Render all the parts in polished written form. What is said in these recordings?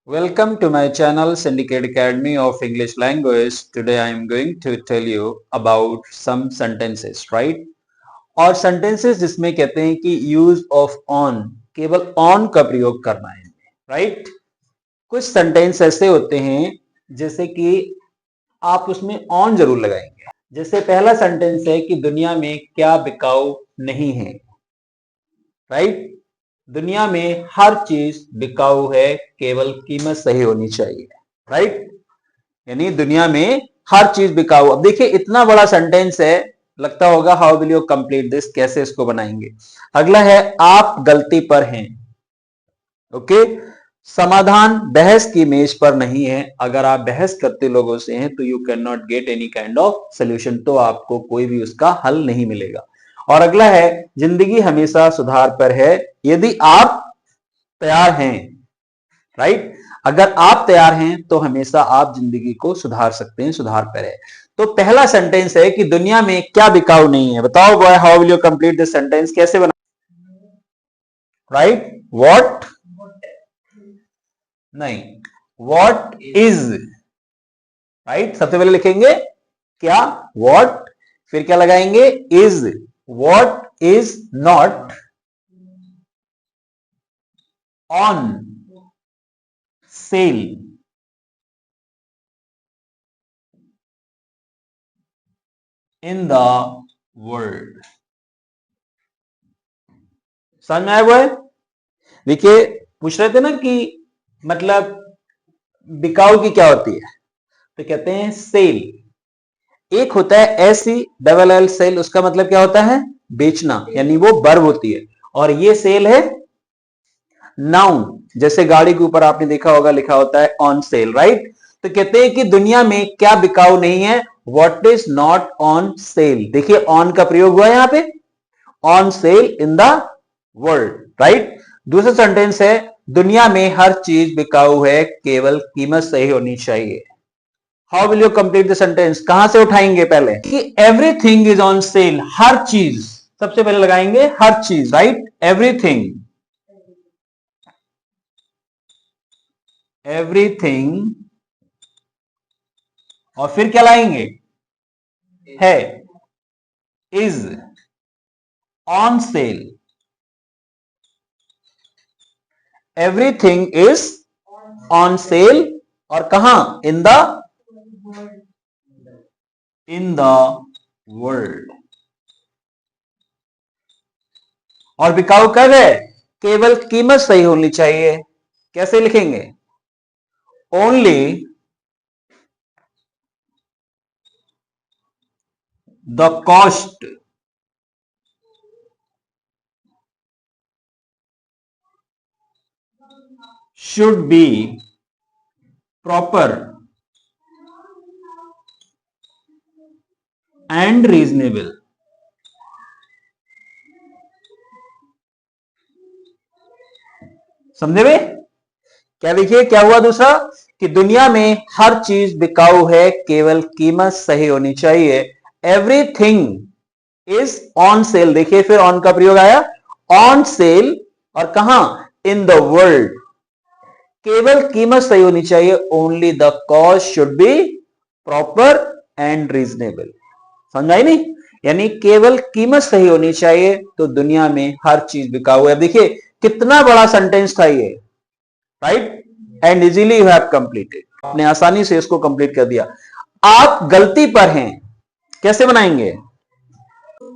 Welcome to my channel Syndicate Academy of English Language. Today I am going to tell you about some sentences, right? और sentences जिसमें कहते हैं कि use of on, केवल on का प्रयोग करना है, right? कुछ sentence ऐसे होते हैं जैसे कि आप उसमें on जरूर लगाएंगे। जैसे पहला sentence है कि दुनिया में क्या बिकाऊ नहीं है, right? दुनिया में हर चीज बिकाऊ है, केवल कीमत सही होनी चाहिए, राइट? यानी दुनिया में हर चीज बिकाऊ। अब देखिए इतना बड़ा सेंटेंस है, लगता होगा how will you complete this, कैसे इसको बनाएंगे। अगला है आप गलती पर हैं। ओके, समाधान बहस की मेज पर नहीं है। अगर आप बहस करते लोगों से हैं तो you can not get any kind of solution, तो आपको कोई भी उसका हल नहीं मिलेगा। और अगला है जिंदगी हमेशा सुधार पर है यदि आप तैयार हैं, राइट? अगर आप तैयार हैं तो हमेशा आप जिंदगी को सुधार सकते हैं, सुधार पर है। तो पहला सेंटेंस है कि दुनिया में क्या बिकाऊ नहीं है। बताओ boy, how will you complete this sentence, कैसे बना? राइट, व्हाट नहीं, व्हाट इज, राइट? सबसे पहले लिखेंगे क्या, व्हाट, फिर क्या लगाएंगे, is. What is not on sale in the world. समझ में आया हुआ है? देखिए पूछ रहे थे ना कि मतलब बिकाऊ की क्या होती है, तो कहते हैं सेल। एक होता है एसी डबल एल सेल, उसका मतलब क्या होता है, बेचना, यानी वो वर्ब होती है। और ये सेल है नाउन, जैसे गाड़ी के ऊपर आपने देखा होगा लिखा होता है ऑन सेल, राइट? तो कहते हैं कि दुनिया में क्या बिकाऊ नहीं है, what is not on sale. देखिए ऑन का प्रयोग हुआ है यहां पे, on sale in the world, right? दूसरा सेंटेंस है दुनिया में हर चीज बिकाऊ है, केवल कीमत सही होनी चाहिए। How will you complete the sentence, कहां से उठाएंगे पहले कि एवरीथिंग इज ऑन सेल, हर चीज, सबसे पहले लगाएंगे हर चीज, राइट? एवरीथिंग, एवरीथिंग, और फिर क्या लाएंगे, है, is on sale. Everything is on sale, और कहां, इन द वर्ल्ड। और बिकाऊ कब है, केवल कीमत सही होनी चाहिए। कैसे लिखेंगे, only the cost should be proper and reasonable। समझे वे? क्या देखिए क्या हुआ दूसरा, कि दुनिया में हर चीज बिकाऊ है, केवल कीमत सही होनी चाहिए। एवरीथिंग इज ऑन सेल, देखिए फिर ऑन का प्रयोग आया, ऑन सेल, और कहां, इन द वर्ल्ड। केवल कीमत सही होनी चाहिए, only the cost should be proper and reasonable. समझ आई नहीं? यानी केवल कीमत सही होनी चाहिए, तो दुनिया में हर चीज बिकाऊ है। देखिए कितना बड़ा सेंटेंस था ये, right? And easily you have completed, आपने आसानी से इसको कंप्लीट कर दिया। आप गलती पर हैं, कैसे बनाएंगे,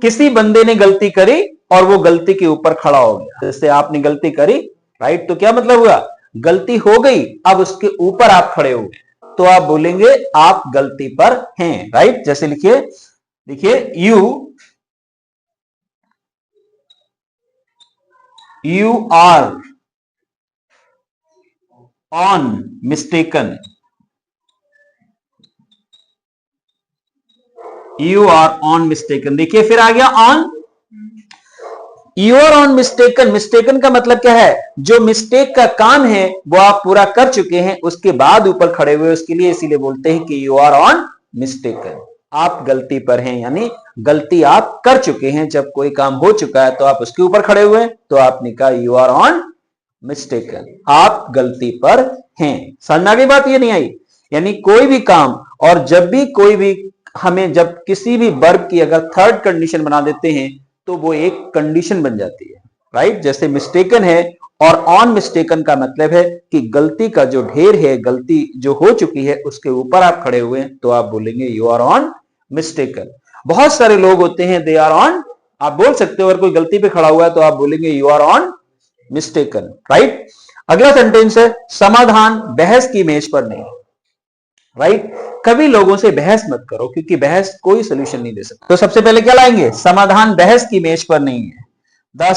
किसी बंदे ने गलती करी और वो गलती के ऊपर खड़ा हो गया। जैसे आपने गलती करी, राइट, तो क्या मतलब हुआ, गलती हो गई, अब उसके ऊपर आप खड़े हो गए, तो आप बोलेंगे आप गलती पर हैं, राइट? जैसे लिखिए, देखिए you are on mistaken, you are on mistaken. देखिए फिर आ गया on, you are on mistaken. Mistaken का मतलब क्या है, जो मिस्टेक का काम है वो आप पूरा कर चुके हैं, उसके बाद ऊपर खड़े हुए, उसके लिए इसीलिए बोलते हैं कि यू आर ऑन मिस्टेकन, आप गलती पर हैं, यानी गलती आप कर चुके हैं। जब कोई काम हो चुका है तो आप उसके ऊपर खड़े हुए हैं, तो आपने कहा यू आर ऑन मिस्टेकन, आप गलती पर हैं। समझ में आ गई बात, ये नहीं आई? यानी कोई भी काम, और जब भी कोई भी हमें जब किसी भी वर्ब की अगर थर्ड कंडीशन बना देते हैं तो वो एक कंडीशन बन जाती है, राइट? जैसे मिस्टेकन है और ऑन मिस्टेकन का मतलब है कि गलती का जो ढेर है, गलती जो हो चुकी है उसके ऊपर आप खड़े हुए हैं, तो आप बोलेंगे यू आर ऑन मिस्टेकन। बहुत सारे लोग होते हैं दे आर ऑन, आप बोल सकते हो अगर कोई गलती पे खड़ा हुआ है तो आप बोलेंगे you are on mistaken, right? अगला सेंटेंस है समाधान बहस की मेज पर नहीं, राइट? कभी लोगों से बहस मत करो क्योंकि बहस कोई सोल्यूशन नहीं दे सकता। तो सबसे पहले क्या लाएंगे? समाधान बहस की मेज पर नहीं है। The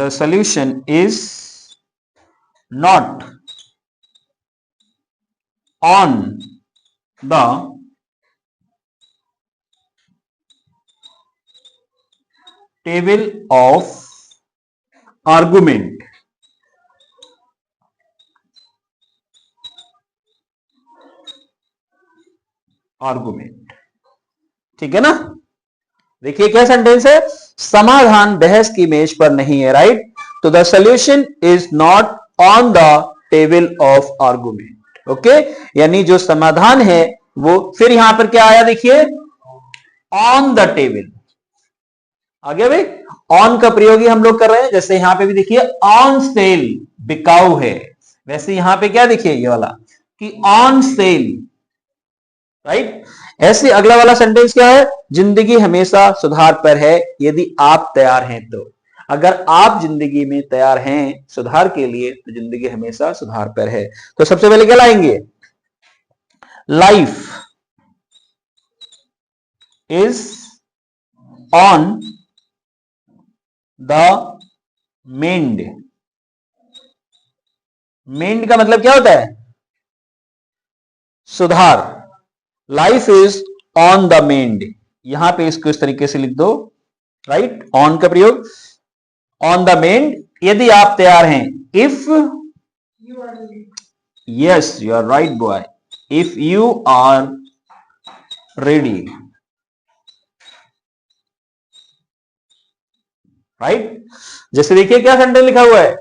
solution is not on the table of argument. ठीक है ना? देखिए क्या सेंटेंस है, समाधान बहस की मेज पर नहीं है, राइट? तो the solution is not on the table of argument. Okay, यानी जो समाधान है वो, फिर यहां पर क्या आया देखिए, ऑन द टेबल आ गया भाई। ऑन का प्रयोग ही हम लोग कर रहे हैं, जैसे यहां पे भी देखिए ऑन सेल बिकाऊ है, वैसे यहां पे क्या देखिए ये वाला कि ऑन सेल, राइट? ऐसे अगला वाला सेंटेंस क्या है, जिंदगी हमेशा सुधार पर है यदि आप तैयार हैं तो। अगर आप जिंदगी में तैयार हैं सुधार के लिए तो जिंदगी हमेशा सुधार पर है। तो सबसे पहले क्या लाएंगे, लाइफ इज ऑन द मेंड। मेंड का मतलब क्या होता है, सुधार। लाइफ इज ऑन द मेंड, यहां पे इसको इस तरीके से लिख दो, राइट? ऑन का प्रयोग, ऑन द मेंड यदि आप तैयार हैं, if yes you are right boy, if you are ready, right? जैसे देखिए क्या सेंटेंस लिखा हुआ है,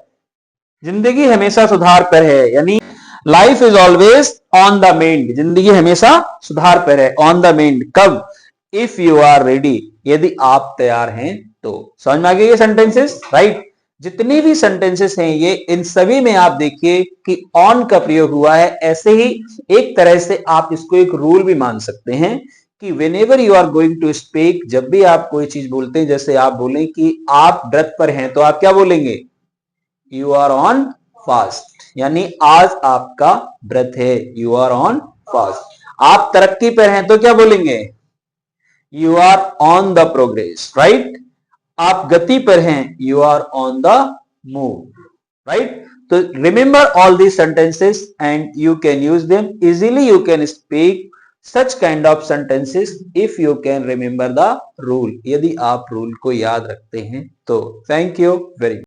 जिंदगी हमेशा सुधार पर है, यानी life is always on the mend, जिंदगी हमेशा सुधार पर है, ऑन द मेंड कब, इफ यू आर रेडी, यदि आप तैयार हैं तो। समझ में आ गई ये सेंटेंसेस, राइट? जितने भी सेंटेंसेस हैं ये, इन सभी में आप देखिए कि ऑन का प्रयोग हुआ है। ऐसे ही एक तरह से आप इसको एक रूल भी मान सकते हैं कि whenever you are going to speak, जब भी आप कोई चीज बोलते हैं, जैसे आप बोलें कि आप व्रत पर हैं तो आप क्या बोलेंगे, यू आर ऑन फास्ट, यानी आज आपका व्रत है, यू आर ऑन फास्ट। आप तरक्की पर हैं तो क्या बोलेंगे, you are on the progress, right? आप गति पर हैं, you are on the move, right? तो remember all these sentences and you can use them easily. You can speak such kind of sentences if you can remember the rule, यदि आप rule को याद रखते हैं तो। Thank you very much.